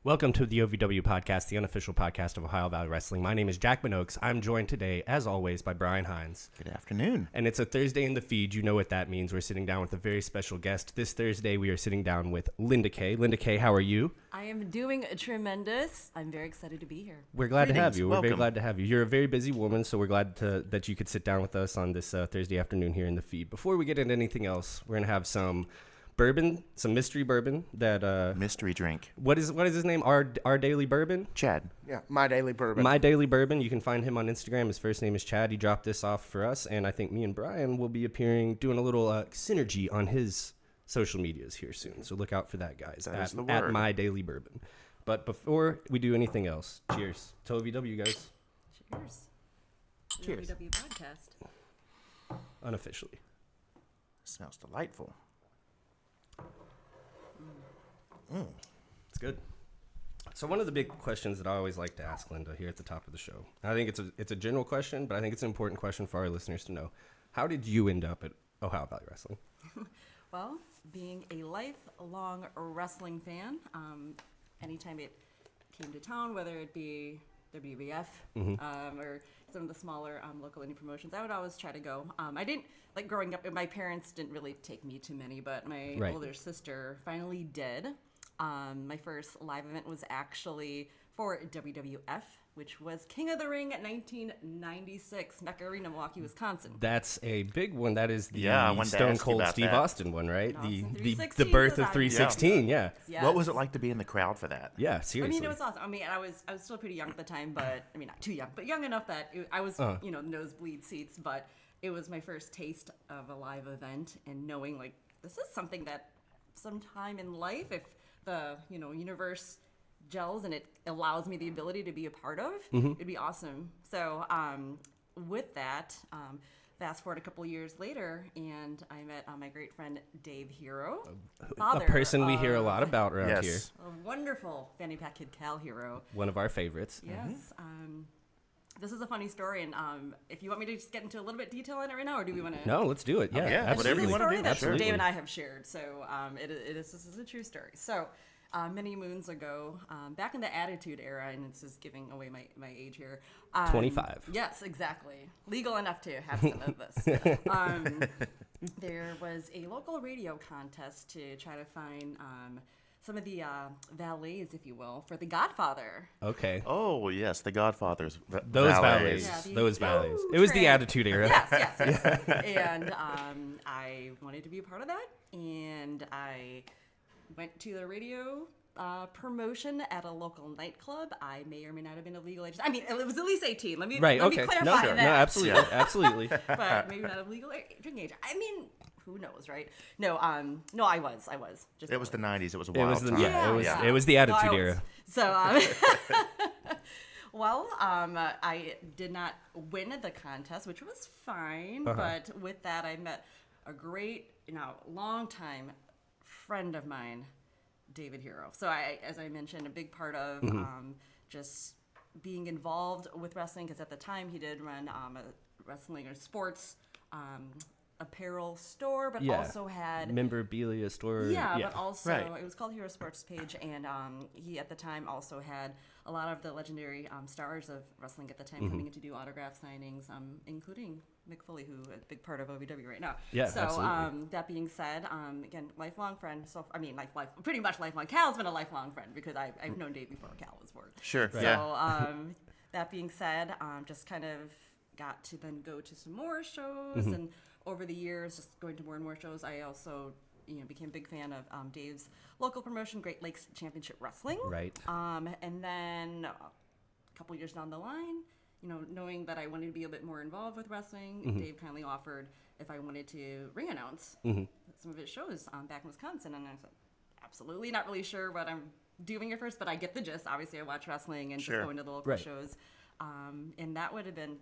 Welcome to the OVW Podcast, the unofficial podcast of Ohio Valley Wrestling. My name is Jackman, Ochs. I'm joined today, as always, by Brian Hines. Good afternoon. And it's a Thursday in the feed. You know what that means. We're sitting down with a very special guest. This Thursday, we are sitting down with Linda Kay. Linda Kay, how are you? I am doing tremendous. I'm very excited to be here. We're glad to have you. Welcome. We're very glad to have you. You're a very busy woman, so we're glad that you could sit down with us on this Thursday afternoon here in the feed. Before we get into anything else, we're going to have some bourbon, some mystery bourbon that mystery drink. What is his name? Our Daily Bourbon? Chad. Yeah, My Daily Bourbon. My Daily Bourbon. You can find him on Instagram. His first name is Chad. He dropped this off for us, and I think me and Brian will be appearing, doing a little synergy on his social medias here soon. So look out for that, guys. That is the at word. My Daily Bourbon. But before we do anything else, cheers to OVW, guys. Cheers. Cheers. OVW Podcast. Unofficially. Smells delightful. It's good. So one of the big questions that I always like to ask Linda here at the top of the show, and I think it's a general question, but I think it's an important question for our listeners to know. How did you end up at Ohio Valley Wrestling? Well, being a lifelong wrestling fan, anytime it came to town, whether it be WBF or some of the smaller local indie promotions, I would always try to go. I didn't, like growing up, my parents didn't really take me to many, but my older sister finally did. My first live event was actually for WWF, which was King of the Ring at 1996, Mecca Arena, Milwaukee, Wisconsin. That's a big one. That is the I wanted to Stone ask you Cold about Steve that. Austin one, right? Austin The 316 birth of design. 316, yeah. Yes. What was it like to be in the crowd for that? Yeah, seriously. I mean, it was awesome. I mean, I was still pretty young at the time, but I mean, not too young, but young enough that I was, nosebleed seats. But it was my first taste of a live event, and knowing like this is something that sometime in life, if the universe gels and it allows me the ability to be a part of, it'd be awesome. So with that, fast forward a couple years later, and I met my great friend Dave Hero, a person we hear a lot about around Yes. here. a wonderful fanny pack kid Cal Hero. One of our favorites. Yes. This is a funny story, and if you want me to just get into a little bit of detail on it right now, or do we want to? No, let's do it. Yeah, Yeah, absolutely. whatever you wanna story do. that Absolutely. Dave and I have shared. So this is a true story. So many moons ago, back in the Attitude Era, and this is giving away my age here. 25. Yes, exactly. Legal enough to have some of this. There was a local radio contest to try to find some of the valets, if you will, for The Godfather. Okay. Oh, yes, the Godfathers. Those valets. Yeah, Those valets. Woo, It was the train. Attitude Era. Yes. And I wanted to be a part of that, and I went to the radio promotion at a local nightclub. I may or may not have been of legal age. I mean, it was at least 18. Let me Right, let okay. me clarify No, that. no, absolutely. Absolutely. But maybe not of legal drinking age. I mean, who knows, right? No, I was. Just It was the 90s. It was a It wild was the, time. it was the Attitude No, I was. Era. So, well, I did not win the contest, which was fine. But with that, I met a great, long-time friend of mine, David Hero. So as I mentioned, a big part of just being involved with wrestling, because at the time he did run a wrestling or sports apparel store, but also had memorabilia store. but also Right. it was called Hero Sports Page, and he at the time also had a lot of the legendary stars of wrestling at the time coming in to do autograph signings, including Mick Foley, who is a big part of OVW right now. Yeah, so absolutely. that being said, again, lifelong friend. So I mean, pretty much lifelong. Cal's been a lifelong friend because I've known Dave before Cal was born. Sure, So yeah. that being said, just kind of got to then go to some more shows, and over the years, just going to more and more shows, I also became a big fan of Dave's local promotion, Great Lakes Championship Wrestling. Right. And then a couple years down the line, knowing that I wanted to be a bit more involved with wrestling, Dave kindly offered if I wanted to ring announce some of his shows back in Wisconsin, and I said, absolutely, not really sure what I'm doing at first, but I get the gist. Obviously, I watch wrestling and Sure. just going to the local Right. shows. And that would have been,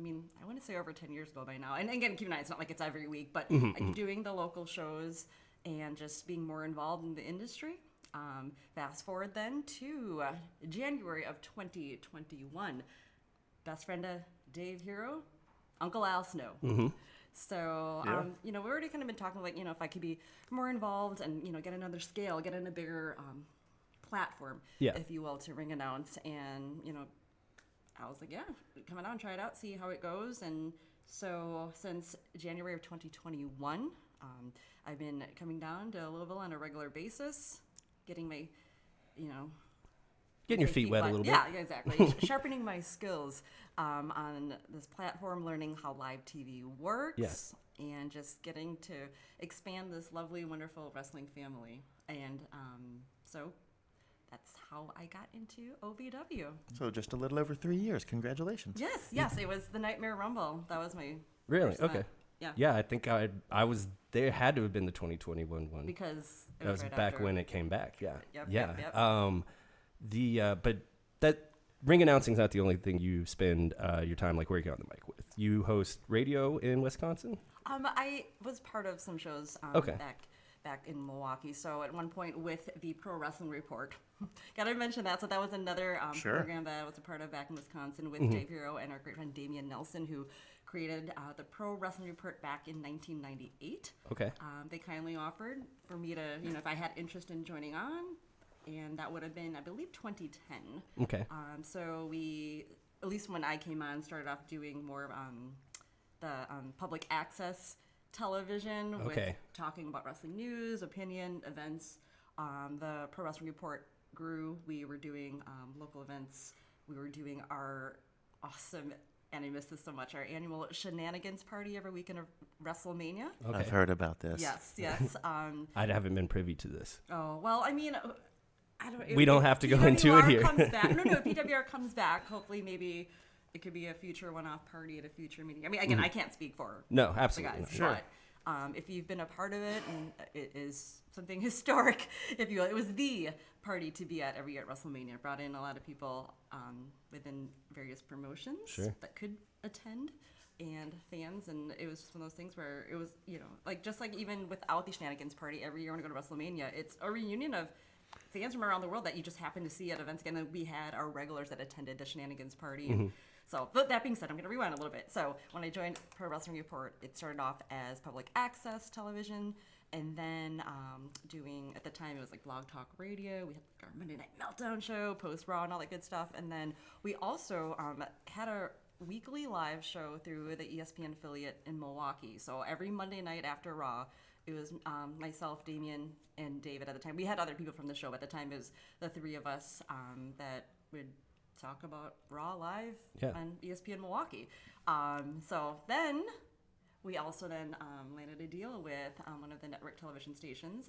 I want to say over 10 years ago by now. And again, keep an eye, it's not like it's every week, but doing the local shows and just being more involved in the industry. Fast forward then to January of 2021. Best friend of Dave Hero, Uncle Al Snow. So, we already kind of been talking like, if I could be more involved and, get another scale, get in a bigger platform, Yeah. if you will, to ring announce. And, I was like, yeah, come on out, try it out, see how it goes. And so since January of 2021, I've been coming down to Louisville on a regular basis, getting my, Getting your feet wet a little bit. Yeah, exactly. Sharpening my skills on this platform, learning how live TV works, Yes. and just getting to expand this lovely, wonderful wrestling family. And so that's how I got into OVW. So just a little over 3 years. Congratulations. Yes, it was the Nightmare Rumble. That was my Really? first Okay. event. Yeah. Yeah, I think I was there. Had to have been the 2021 one. Because it That was right back after. when it came back. Yeah. Yep, Yeah. yep. But that ring announcing is not the only thing you spend your time like working on the mic with. You host radio in Wisconsin. I was part of some shows Okay. back in Milwaukee. So at one point with the Pro Wrestling Report, gotta mention that. So that was another Sure. program that I was a part of back in Wisconsin with Mm-hmm. Dave Hero and our great friend Damian Nelson, who created the Pro Wrestling Report back in 1998. Okay. They kindly offered for me to, if I had interest in joining on, and that would have been, I believe, 2010. Okay. So we, at least when I came on, started off doing more of the public access television with Okay. talking about wrestling news, opinion, events. The Pro Wrestling Report grew. We were doing local events. We were doing our awesome, and I miss this so much, our annual shenanigans party every weekend of WrestleMania. Okay. I've heard about this. Yes. I haven't been privy to this. Oh, well, I mean, I don't. We don't if have to go into it PWR here. Comes back. No, if PWR comes back, hopefully maybe it could be a future one-off party at a future meeting. I mean, again, I can't speak for No, the absolutely. guys, not. but if you've been a part of it, and it is something historic, if you will. It was the party to be at every year at WrestleMania. It brought in a lot of people within various promotions Sure. that could attend, and fans, and it was just one of those things where it was, just like even without the shenanigans party, every year when I go to WrestleMania, it's a reunion of fans from around the world that you just happen to see at events again. And we had our regulars that attended the shenanigans party. And so, but that being said, I'm going to rewind a little bit. So when I joined Pro Wrestling Report, it started off as public access television, and then doing, at the time, it was like Blog Talk Radio. We had our Monday Night Meltdown show, Post Raw, and all that good stuff. And then we also had a weekly live show through the ESPN affiliate in Milwaukee. So every Monday night after Raw, it was myself, Damian, and David at the time. We had other people from the show, but at the time it was the three of us that would talk about Raw live on ESPN Milwaukee. So then we also landed a deal with one of the network television stations,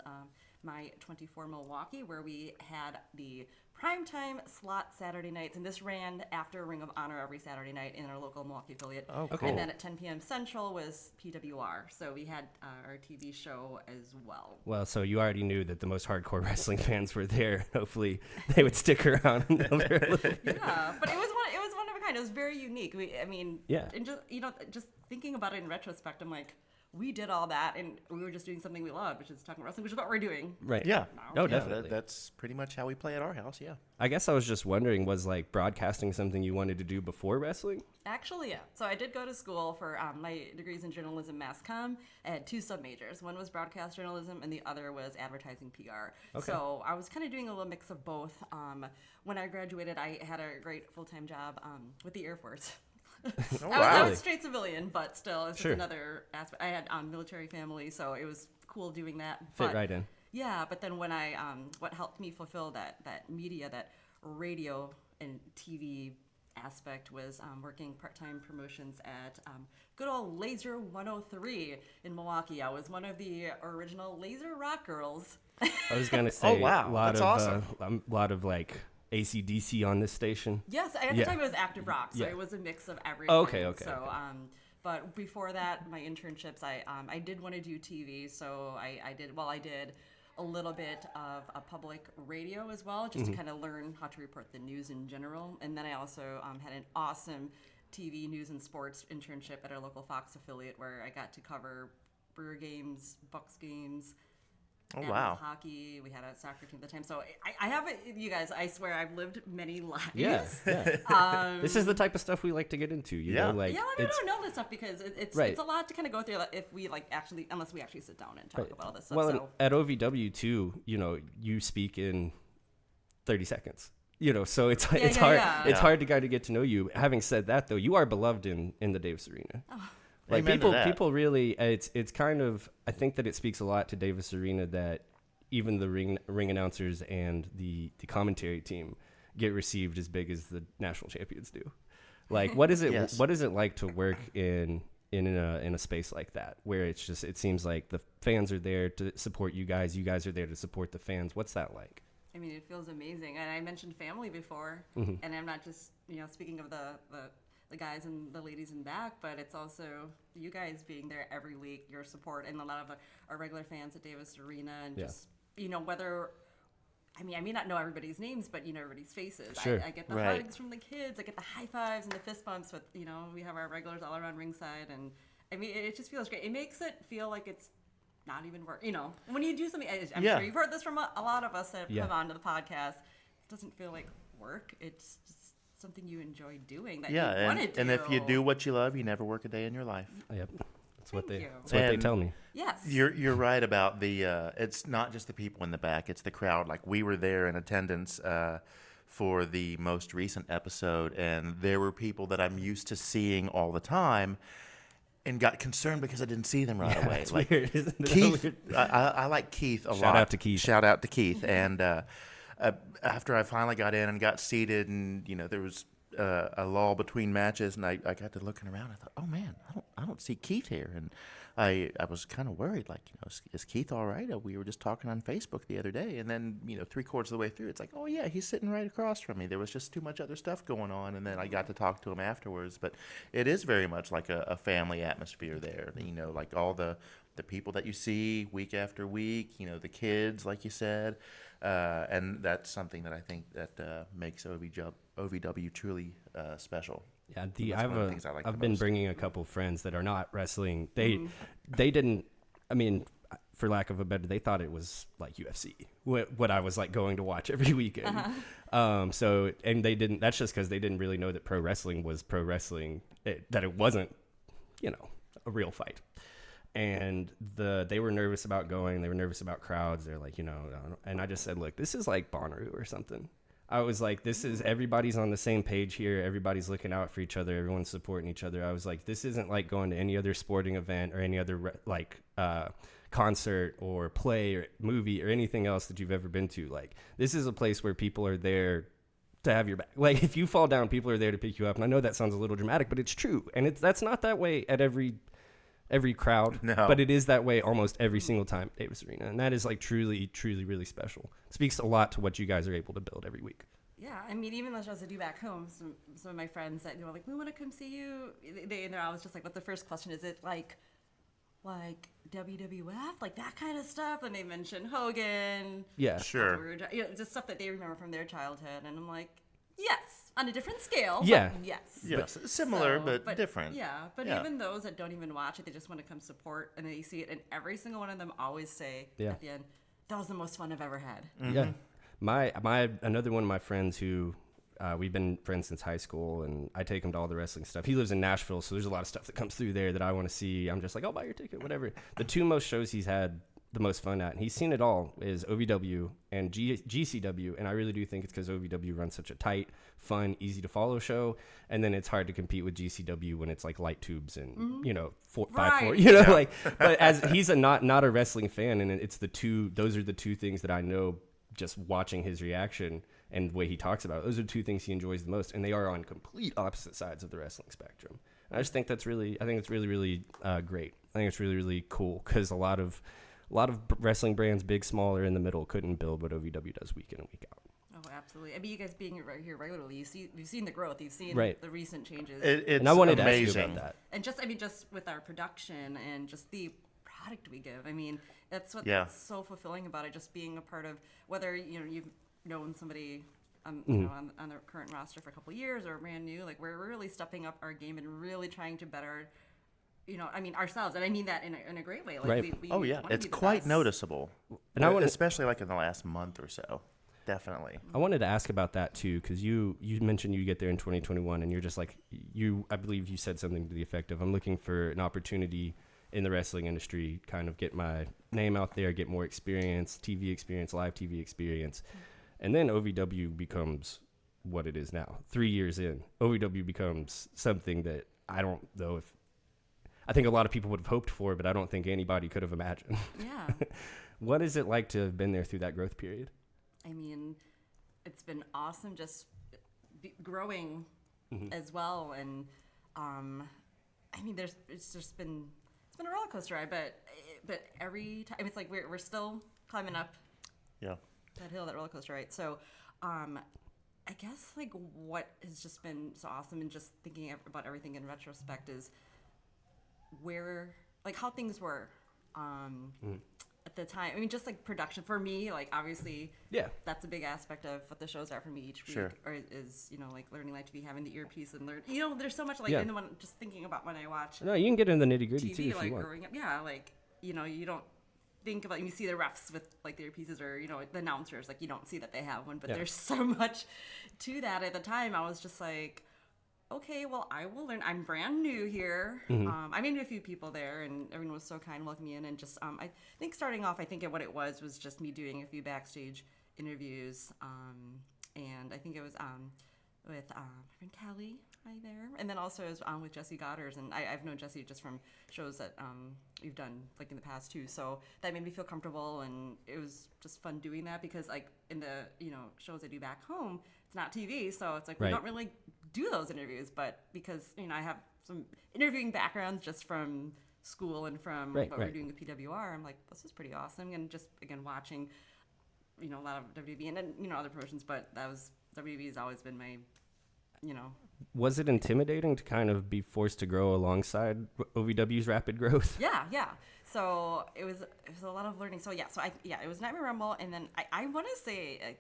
My 24 Milwaukee, where we had the primetime slot Saturday nights, and this ran after Ring of Honor every Saturday night in our local Milwaukee affiliate. Oh, cool. And then at 10 p.m. Central was PWR, so we had our TV show as well. Well, so you already knew that the most hardcore wrestling fans were there. Hopefully, they would stick around until they're a little bit. Yeah, but it was one of a kind. It was very unique. Yeah. And just thinking about it in retrospect, I'm like, we did all that, and we were just doing something we loved, which is talking wrestling, which is what we're doing. Right. Yeah. No, Yeah, definitely. that's pretty much how we play at our house, yeah. I guess I was just wondering, was like broadcasting something you wanted to do before wrestling? Actually, yeah. So I did go to school for my degrees in journalism, mass comm. I had two sub-majors. One was broadcast journalism, and the other was advertising PR. Okay. So I was kind of doing a little mix of both. When I graduated, I had a great full-time job with the Air Force. Oh, I wow. was straight civilian, but still, it's Sure. just another aspect. I had military family, so it was cool doing that. Fit But, right in. yeah, but then when I, what helped me fulfill that media, that radio and TV aspect was working part-time promotions at good old Laser 103 in Milwaukee. I was one of the original Laser Rock Girls. I was gonna say, wow, that's awesome. A lot of like AC/DC on this station. Yes, at the Yeah. time it was active rock, so Yeah. it was a mix of everything. Okay. So, but before that, my internships, I did want to do TV, so I did a little bit of a public radio as well, just to kind of learn how to report the news in general. And then I also had an awesome TV news and sports internship at our local Fox affiliate, where I got to cover Brewer games, Bucks games. Oh, and wow. hockey. We had a soccer team at the time. So I have it, you guys, I swear I've lived many lives. Yeah. This is the type of stuff we like to get into. You Yeah. know, like Yeah, I don't know this stuff because it's Right. it's a lot to kind of go through if we unless we actually sit down and talk about all this stuff. Well, so and at OVW too, you know, you speak in 30 seconds. You know, so it's hard. Yeah. It's hard to kind of get to know you. Having said that, though, you are beloved in the Davis Arena. Oh. Like Amen to that. people really. It's kind of. I think that it speaks a lot to Davis Arena that even the ring announcers and the commentary team get received as big as the national champions do. Like, what is it? Yes. What is it like to work in a space like that, where it's just, it seems like the fans are there to support you guys are there to support the fans? What's that like? I mean, it feels amazing. And I mentioned family before, and I'm not just, speaking of the guys and the ladies in back, but it's also you guys being there every week, your support, and a lot of our regular fans at Davis Arena, and just, whether, I mean, I may not know everybody's names, but everybody's faces. Sure. I get the Right. hugs from the kids. I get the high fives and the fist bumps with, we have our regulars all around ringside. And I mean, it just feels great. It makes it feel like it's not even work. When you do something, I'm sure you've heard this from a lot of us that have come onto the podcast. It doesn't feel like work. It's just something you enjoy doing that you want to do. And if you do what you love, you never work a day in your life. Yep. That's what Thank you. that's what they tell me. Yes. You're right about the. It's not just the people in the back; it's the crowd. Like, we were there in attendance for the most recent episode, and there were people that I'm used to seeing all the time, and got concerned because I didn't see them right away. It's Like weird, isn't it? Keith, Weird. I like Keith a lot. Shout out to Keith. Shout out to Keith. And after I finally got in and got seated, and there was a lull between matches, and I got to looking around. I thought, oh man, I don't see Keith here, and I was kind of worried. Like, is Keith all right? We were just talking on Facebook the other day, and then 3/4 of the way through, it's like, oh yeah, he's sitting right across from me. There was just too much other stuff going on, and then I got to talk to him afterwards. But it is very much like a family atmosphere there. Like all the people that you see week after week. The kids, like you said. And that's something that I think that makes OVW truly special. Yeah, That's one of the things I like I've the been most. bringing a couple friends that are not wrestling. They didn't. I mean, for lack of a better, they thought it was like UFC. What I was like going to watch every weekend. So and they didn't. That's just because they didn't really know that pro wrestling was pro wrestling. That it wasn't, a real fight. And they were nervous about going. They were nervous about crowds. They're like, and I just said, look, this is like Bonnaroo or something. I was like, this is, everybody's on the same page here. Everybody's looking out for each other. Everyone's supporting each other. I was like, this isn't like going to any other sporting event or any other concert or play or movie or anything else that you've ever been to. Like, this is a place where people are there to have your back. Like, if you fall down, people are there to pick you up. And I know that sounds a little dramatic, but it's true. And that's not that way at every crowd, but it is that way almost every single time at Davis Arena, and that is like truly, truly, really special. It speaks a lot to what you guys are able to build every week. Yeah, I mean, even the shows I do back home, some of my friends that like, we want to come see you. They're always just like, "What the first question is? It like WWF, like that kind of stuff?" And they mention Hogan, Yeah, Sure. Just stuff that they remember from their childhood, and I'm like, yes. On a different scale. Yeah. But yes. Yes, similar So, but different. Yeah, but Yeah. even those that don't even watch it, they just want to come support, and they see it, and every single one of them always say at the end, "That was the most fun I've ever had." Yeah. My another one of my friends who we've been friends since high school, and I take him to all the wrestling stuff. He lives in Nashville, so there's a lot of stuff that comes through there that I want to see. I'm just like, I'll buy your ticket, whatever. The two most shows he's had the most fun at, and he's seen it all, is OVW and GCW, and I really do think it's because OVW runs such a tight, fun, easy to follow show, and then it's hard to compete with GCW when it's like light tubes and 5-4, like. But as he's not a wrestling fan, and it's those are the two things that I know just watching his reaction and the way he talks about it. Those are two things he enjoys the most, and they are on complete opposite sides of the wrestling spectrum. And I just think it's really great. I think it's really, really cool because a lot of wrestling brands, big, small, or in the middle, couldn't build what OVW does week in and week out. Oh, absolutely. I mean, you guys being right here regularly, you've seen the growth, you've seen the recent changes, It's and I wanted amazing. to ask you about that. and just with our production and just the product we give. I mean, that's what's so fulfilling about it. Just being a part of, whether you've known somebody on the current roster for a couple of years or brand new, like we're really stepping up our game and really trying to better. Ourselves, and I mean that in a great way. Like, Right. we Oh yeah, wanna it's be the quite best. noticeable, And I wanna- especially like in the last month or so. Definitely. I wanted to ask about that too, because you mentioned you get there in 2021, and you're just like, I believe you said something to the effect of, I'm looking for an opportunity in the wrestling industry, kind of get my name out there, get more experience, TV experience, live TV experience. And then OVW becomes what it is now. 3 years in, OVW becomes something that I don't know if, I think a lot of people would have hoped for, but I don't think anybody could have imagined. Yeah. What is it like to have been there through that growth period? I mean, it's been awesome just growing as well. And, I mean, it's been a roller coaster ride, but every time, it's like we're still climbing up Yeah. that hill, that roller coaster ride. So, I guess like what has just been so awesome, and just thinking about everything in retrospect, is how things were at the time. I mean, just like production for me, like obviously, that's a big aspect of what the shows are for me each week. Sure. Or is like learning live TV, having the earpiece and learn. There's so much like in the one, just thinking about when I watch. No, you can get in the nitty gritty TV, too if like you want. growing up, like you don't think about, you see the refs with like the earpieces, or the announcers, like you don't see that they have one, but there's so much to that. At the time I was just like, okay, well, I will learn. I'm brand new here. I made a few people there, and everyone was so kind, welcoming me in, and just I think starting off, I think what it was just me doing a few backstage interviews, and I think it was with my friend Kelly right there, and then also as with Jesse Goddard, and I've known Jesse just from shows that we've done like in the past too, so that made me feel comfortable, and it was just fun doing that, because like in the shows I do back home, it's not TV, so it's like we don't really do those interviews, but because I have some interviewing backgrounds just from school and from what we're doing with PWR, I'm like, this is pretty awesome, and just again watching a lot of WB and then other promotions, but WB has always been my Was it intimidating to kind of be forced to grow alongside OVW's rapid growth? Yeah. So it was a lot of learning. So it was Nightmare Rumble, and then I want to say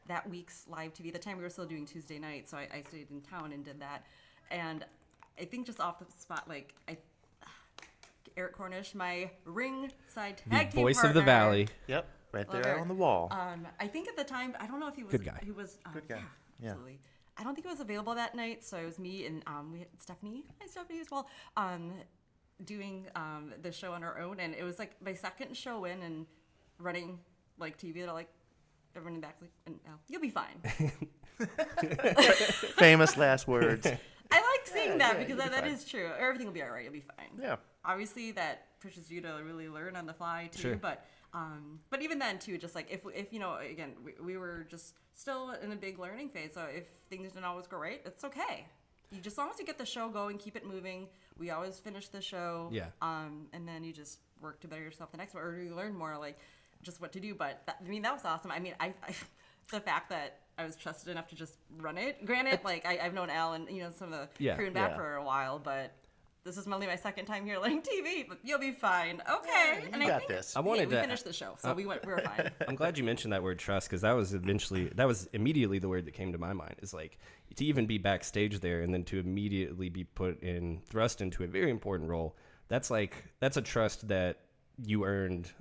that week's live TV. The time we were still doing Tuesday night, so I stayed in town and did that. And I think just off the spot, like Eric Cornish, my ringside tag team voice partner, of the Valley. Yep. Right there Eric. on the wall. I think at the time, I don't know if he was good guy. He was Good guy. Yeah, absolutely. I don't think it was available that night, so it was me and we had Stephanie. Hi, Stephanie as well. Doing the show on our own, and it was like my second show in and running like TV. They're like, everyone in the back like, you'll be fine. Famous last words. I like seeing that because that is true. Everything will be all right. You'll be fine. Yeah. Obviously, that pushes you to really learn on the fly too. Sure. But even then too, just like if again, we were just still in a big learning phase. So if things didn't always go right, it's okay. You just, as long as you get the show going, keep it moving. We always finish the show. Yeah. And then you just work to better yourself the next one, or you learn more like just what to do. But that was awesome. I mean, I the fact that I was trusted enough to just run it. Granted, like I've known Al and some of the crew and back for a while, but this is only my second time here learning TV. But you'll be fine. Okay. You and got I think this. we finished the show, so we were fine. I'm glad you mentioned that word trust, because that was immediately the word that came to my mind. Is like to even be backstage there and then to immediately be thrust into a very important role. That's a trust that you earned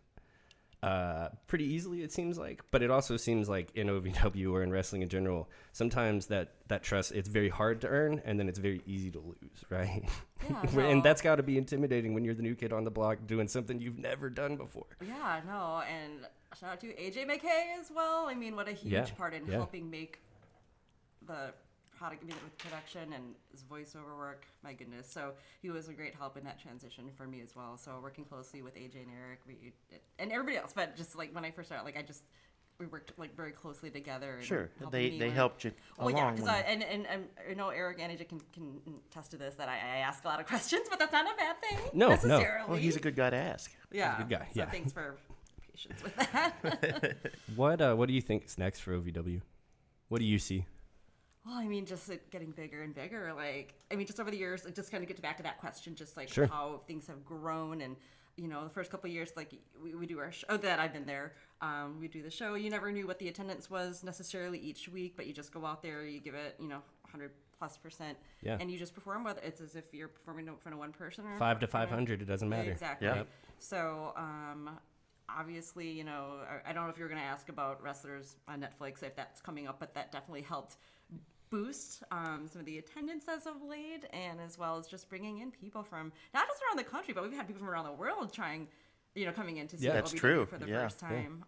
pretty easily, it seems like. But it also seems like in OVW or in wrestling in general, sometimes that trust, it's very hard to earn, and then it's very easy to lose, right? Yeah, And that's got to be intimidating when you're the new kid on the block doing something you've never done before. Yeah, no, and shout out to AJ McKay as well. I mean, what a huge part in helping make the product, with production and his voiceover work. My goodness, so he was a great help in that transition for me as well. So working closely with AJ and Eric, and everybody else, but just like when I first started, like we worked like very closely together. And sure, they helped you along. Well, yeah, because and Eric and AJ can attest to this, that I ask a lot of questions, but that's not a bad thing. No. necessarily. Well, he's a good guy to ask. Yeah, he's a good guy. So thanks for patience with that. What do you think is next for OVW? What do you see? Well, I mean, just it getting bigger and bigger. Like, I mean, just over the years, it just kind of gets back to that question, just like how things have grown. And, the first couple of years, like we do our show, that I've been there. We do the show. You never knew what the attendance was necessarily each week, but you just go out there, you give it, 100+%. Yeah. And you just perform, whether it's as if you're performing in front of one person or 5 to 500, it doesn't matter. Exactly. Yeah. So, obviously, I don't know if you're going to ask about wrestlers on Netflix, if that's coming up, but that definitely helped boost some of the attendance as of late, and as well as just bringing in people from not just around the country, but we've had people from around the world trying coming in to see Yeah, that's OVW true. for the Yeah. first time.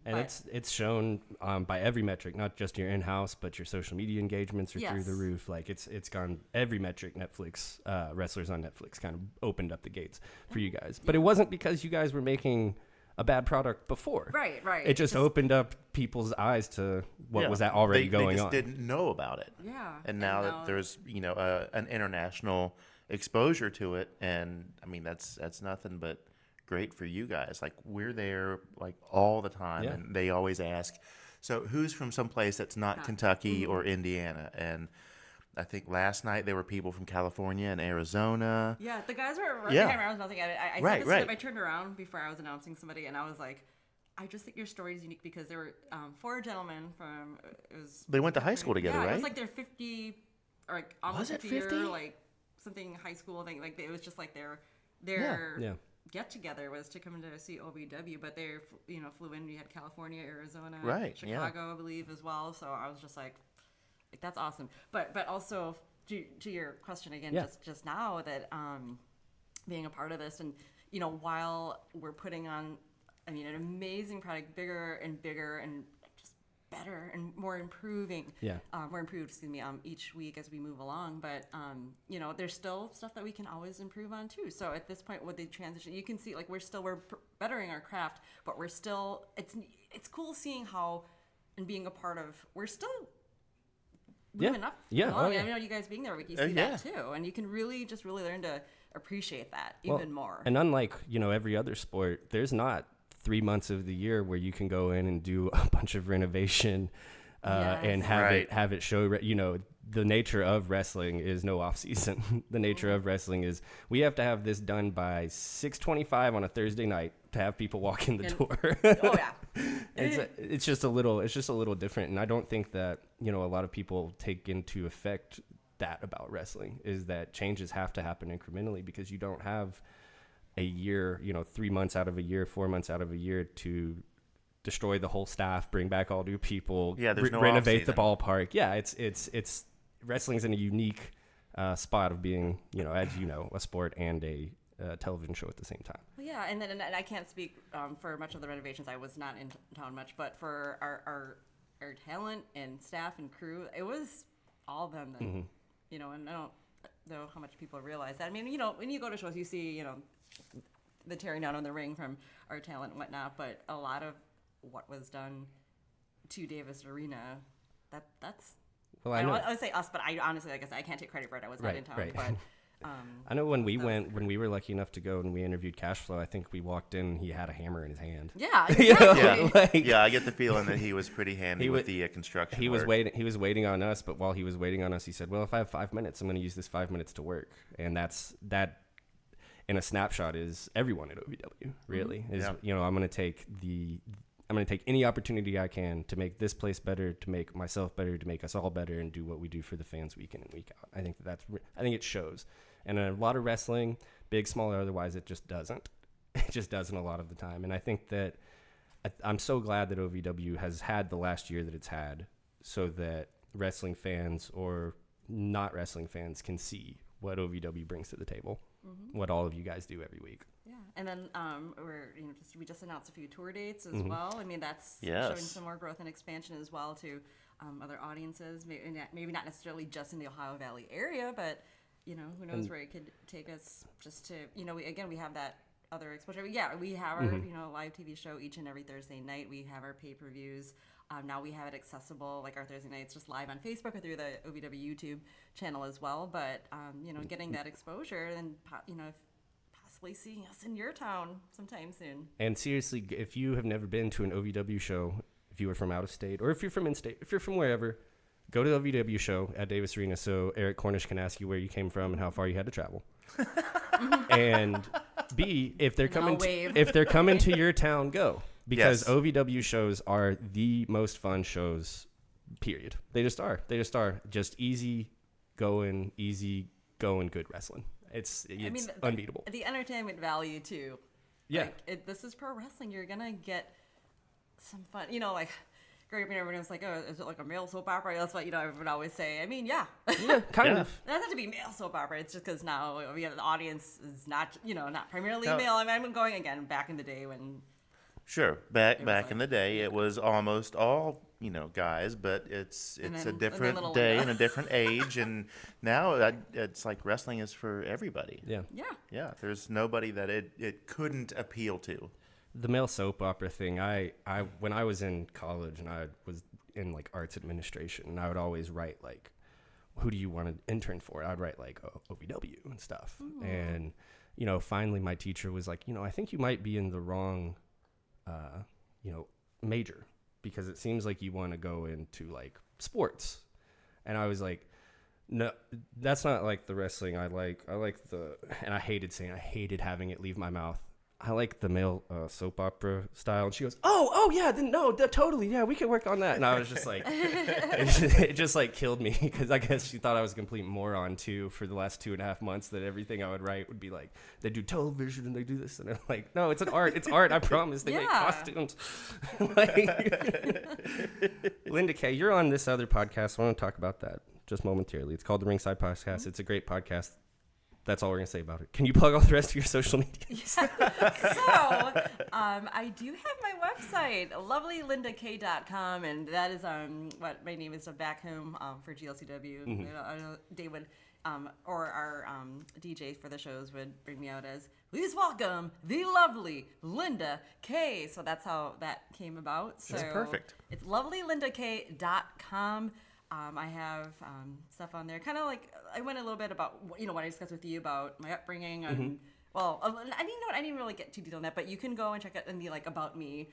And it's shown by every metric, not just your in-house, but your social media engagements are through the Yes. roof. Like it's gone every metric. Netflix wrestlers on Netflix kind of opened up the gates for you guys, but it wasn't because you guys were making a bad product before. Right. It just opened up people's eyes to what was already going they just on. didn't know about it. Yeah. And now that there's an international exposure to it, and I mean that's nothing but great for you guys. Like we're there like all the time, and they always ask, so who's from some place that's not Kentucky or Indiana? And I think last night there were people from California and Arizona. Yeah, the guys were Yeah. I was announcing it. I Right, said this right. to them. I turned around before I was announcing somebody, and I was like, I just think your story is unique because there were 4 gentlemen from. It was. They went to high school together, Yeah, right? it was like their 50 or like almost Was it 50 year 50? like something high school thing. Like it was just like their Yeah. get together was to come to see OVW, but they flew in. We had California, Arizona, Right, yeah. Chicago, I believe as well. So I was just like that's awesome. But also to your question again, just now that being a part of this, and while we're putting on, an amazing product, bigger and bigger and just better and more improving. Yeah. More improved, each week as we move along. But there's still stuff that we can always improve on too. So at this point with the transition, you can see like we're bettering our craft, but we're still it's cool seeing how and being a part of. We're still moving up. Yeah. along. Oh, yeah. I know you guys being there, you see that too, and you can really learn to appreciate that even more. And unlike every other sport, there's not 3 months of the year where you can go in and do a bunch of renovation and have it show. The nature of wrestling is no off season. The nature of wrestling is we have to have this done by 6:25 on a Thursday night to have people walk in the door. Oh yeah. It's just a little different, and I don't think that a lot of people take into effect that about wrestling is that changes have to happen incrementally because you don't have a year, 3 months out of a year, 4 months out of a year to destroy the whole staff, bring back all new people, there's no renovate the off-season. ballpark. Yeah, it's wrestling's in a unique spot of being, as a sport and a television show at the same time. Well, yeah, and I can't speak for much of the renovations. I was not in town much, but for our talent and staff and crew, it was all them. That, and I don't know how much people realize that. When you go to shows, you see, the tearing down on the ring from our talent and whatnot, but a lot of what was done to Davis Arena, that's. Well, I know. I would say us, but I honestly, I guess I can't take credit for it. I was not in town, but. I know when we were lucky enough to go and we interviewed Cashflow, I think we walked in and he had a hammer in his hand. Yeah, exactly. I get the feeling that he was pretty handy with the construction. He was waiting on us, but while he was waiting on us, he said, "Well, if I have 5 minutes, I'm going to use this 5 minutes to work." And that in a snapshot is everyone at OVW. Really, I'm going to take any opportunity I can to make this place better, to make myself better, to make us all better, and do what we do for the fans week in and week out. I think I think it shows. And a lot of wrestling, big, small, or otherwise, it just doesn't. It just doesn't a lot of the time. And I think that I'm so glad that OVW has had the last year that it's had so that wrestling fans or not wrestling fans can see what OVW brings to the table, what all of you guys do every week. Yeah, and then we just announced a few tour dates as well. That's showing some more growth and expansion as well to other audiences. Maybe not necessarily just in the Ohio Valley area, but who knows where it could take us. Just to we have that other exposure. Yeah, we have our live TV show each and every Thursday night. We have our pay-per-views. Now we have it accessible, like our Thursday nights, just live on Facebook or through the OVW YouTube channel as well. But getting that exposure and possibly seeing us in your town sometime soon. And seriously, if you have never been to an OVW show, if you were from out of state or if you're from in-state, if you're from wherever, go to the OVW show at Davis Arena so Eric Cornish can ask you where you came from and how far you had to travel. And B, if they're coming to your town, go. Because OVW shows are the most fun shows, period. They just are. Just easy going, good wrestling. It's unbeatable. The entertainment value too. Yeah. This is pro wrestling. You're gonna get some fun. growing up, everyone was like, "Oh, is it like a male soap opera?" That's what I would always say. I mean, yeah, Yeah, kind of. it doesn't have to be male soap opera. It's just because now the audience is not not primarily No. male. I mean, I'm going again back in the day when. Sure, back like- in the day, it was almost all guys, but it's then- a and then different little day Linda. and a different age, and now it's like wrestling is for everybody. Yeah. Yeah. Yeah, there's nobody that it couldn't appeal to. The male soap opera thing, I when I was in college and I was in like arts administration, and I would always write like, who do you want to intern for? I'd write like OVW and stuff. And, finally my teacher was like, I think you might be in the wrong, major, because it seems like you want to go into like sports. And I was like, no, that's not like the wrestling I like and I hated having it leave my mouth. I like the male soap opera style. And she goes, oh yeah, then no, totally, yeah, we can work on that. And I was just like, it just like killed me, because I guess she thought I was a complete moron too for the last 2.5 months, that everything I would write would be like, they do television and they do this. And I'm like, no, it's it's art, I promise. They make costumes. Linda Kay, you're on this other podcast. I want to talk about that just momentarily. It's called the Ringside Podcast. It's a great podcast. That's all we're going to say about it. Can you plug all the rest of your social media? So, I do have my website, lovelylindak.com, and that is what my name is back home for GLCW. I know David or our DJ for the shows would bring me out as, please welcome the lovely Linda Kay. So that's how that came about. So That's perfect. It's lovelylindak.com. I have stuff on there, kind of like I went a little bit about what I discussed with you about my upbringing, and I didn't really get too detailed on that, but you can go and check out in the about me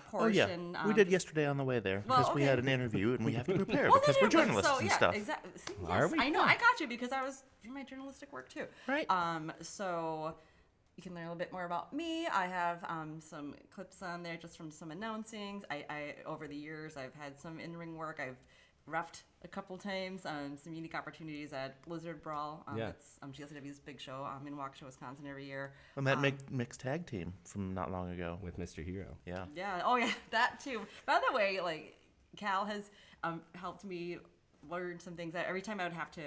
portion. Oh yeah, we did yesterday on the way there, because we had an interview and we have to prepare because we're journalists and stuff. Exactly. See, Are yes, we? I know. I got you because I was doing my journalistic work too. Right. So you can learn a little bit more about me. I have some clips on there just from some announcings. I over the years I've had some in-ring work. I've reffed a couple times, some unique opportunities at Blizzard Brawl. It's GLCW's big show in Waukesha, Wisconsin every year. And that mixed tag team from not long ago. With Mr. Hero. Yeah. Yeah. Oh, yeah. That too. By the way, Cal has helped me learn some things that every time I would have to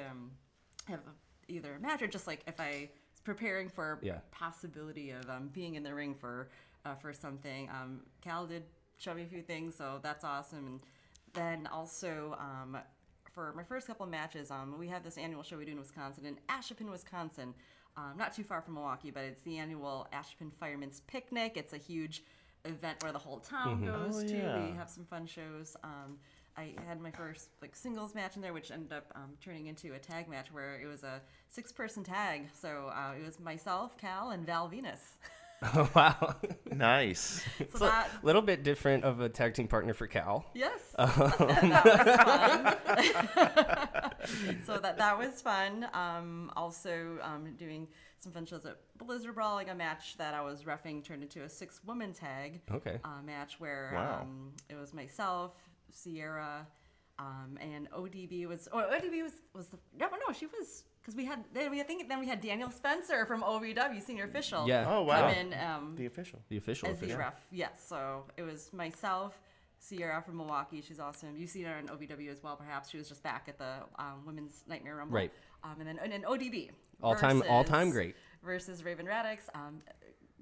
have either a match or just if I was preparing for possibility of being in the ring for something. Cal did show me a few things, so that's awesome. And then also for my first couple of matches, we have this annual show we do in Wisconsin, in Ashepin, Wisconsin. Not too far from Milwaukee, but it's the annual Ashepin Fireman's Picnic. It's a huge event where the whole town goes to. We have some fun shows. I had my first singles match in there, which ended up turning into a tag match where it was a 6-person tag. So it was myself, Cal, and Val Venus. Oh, wow. Nice. It's a little bit different of a tag team partner for Cal. Yes. That was fun. So that was fun. Also doing some fun shows at Blizzard Brawl, a match that I was reffing turned into a 6-woman tag match where it was myself, Sierra, and ODB was she was, because we had Daniel Spencer from OVW Senior Official. Yeah. Oh wow. Come in, The official. as the ref. Yes. So it was myself, Sierra from Milwaukee. She's awesome. You've seen her on OVW as well, perhaps. She was just back at the Women's Nightmare Rumble. Right. And then ODB. All time great. Versus Raven Radix.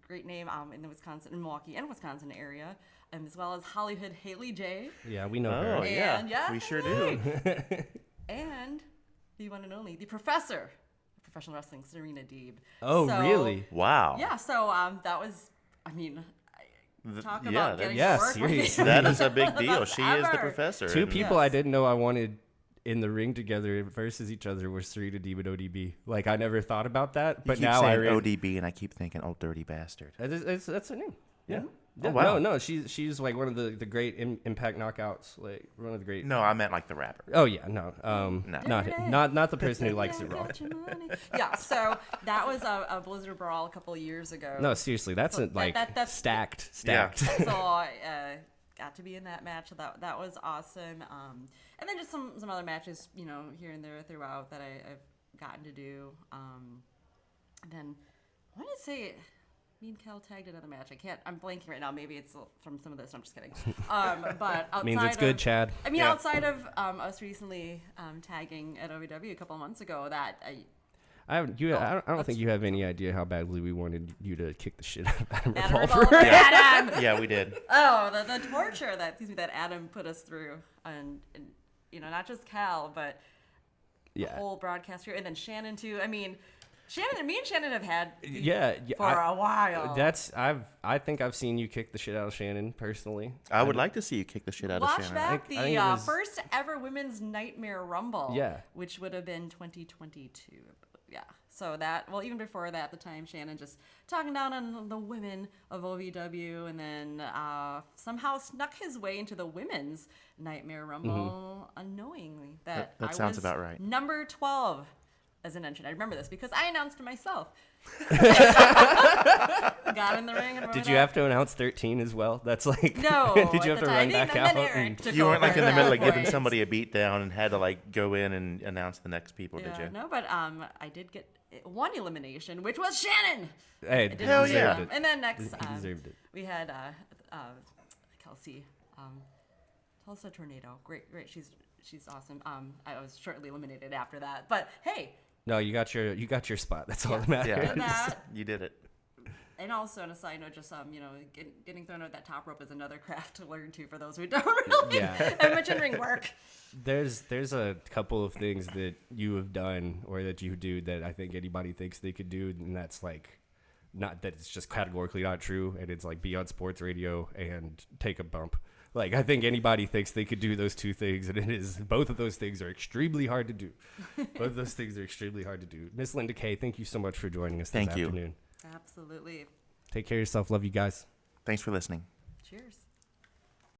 Great name in the Milwaukee and Wisconsin area. As well as Hollywood Haley J. Yeah, we know Oh her. yeah. yes, We sure do. And the one and only, the professor of professional wrestling, Serena Deeb. Oh, really? Wow. Yeah, so that was, talk yeah, about getting yeah, to work with seriously. me. That is a big The deal. best She is the ever. professor. Two and- people I Yes. didn't know I wanted in the ring together versus each other were Serena Deeb and ODB. I never thought about that, You but keep now I saying really... ODB, and I keep thinking, oh, dirty bastard. That's her name. Yeah. Oh, wow. No, she's one of the great Impact knockouts. One of the great. No, I meant like the rapper. Oh yeah, no. No. Not the person who likes it raw. Yeah, so that was a Blizzard Brawl a couple of years ago. No, seriously, that's So that's stacked. Yeah. So I got to be in that match. So that was awesome. And then just some other matches, here and there throughout that I've gotten to do. And then I want to say me and Cal tagged another match. I'm blanking right now. Maybe it's from some of this. I'm just kidding. But outside Means it's good, Chad. I mean, Yeah. outside of us recently tagging at OVW a couple of months ago, that I don't think you have any idea how badly we wanted you to kick the shit out of Adam Adam Revolver. Revolver, Adam. Yeah, we did. Oh, the torture that Adam put us through, and not just Cal, but the whole broadcast here, and then Shannon too. I mean, me and Shannon have had for a while. I think I've seen you kick the shit out of Shannon personally. I would like to see you kick the shit out of Watch Shannon. back I think it was- first ever women's Nightmare Rumble. Yeah. Which would have been 2022. Yeah. So even before that, at the time, Shannon just talking down on the women of OVW, and then somehow snuck his way into the women's Nightmare Rumble unknowingly. That sounds was about right. Number 12 as an entrant. I remember this because I announced it myself. Got in the ring. And Did you have to announce 13 as well? That's like No. Did you have to run back out? You weren't like in the middle of giving point. somebody a beat down and had to like go in and announce the next people, did you? No, but I did get one elimination, which was Shannon. Hey, I did hell deserve yeah. it. And then next, He deserved it. we had Kelsey, Tulsa Tornado. Great. She's awesome. I was shortly eliminated after that, but hey. No, you got your spot. That's all that matters. Yeah, That, you did it. and also on a side note, just getting thrown out that top rope is another craft to learn too for those who don't really have much in ring work. There's a couple of things that you have done or that you do that I think anybody thinks they could do, and that's like not that it's just categorically not true, and it's like be on sports radio and take a bump. Like, I think anybody thinks they could do those two things, and both of those things are extremely hard to do. Both of those things are extremely hard to do. Miss Linda Kay, thank you so much for joining us this Thank you. afternoon. Absolutely. Take care of yourself. Love you guys. Thanks for listening. Cheers.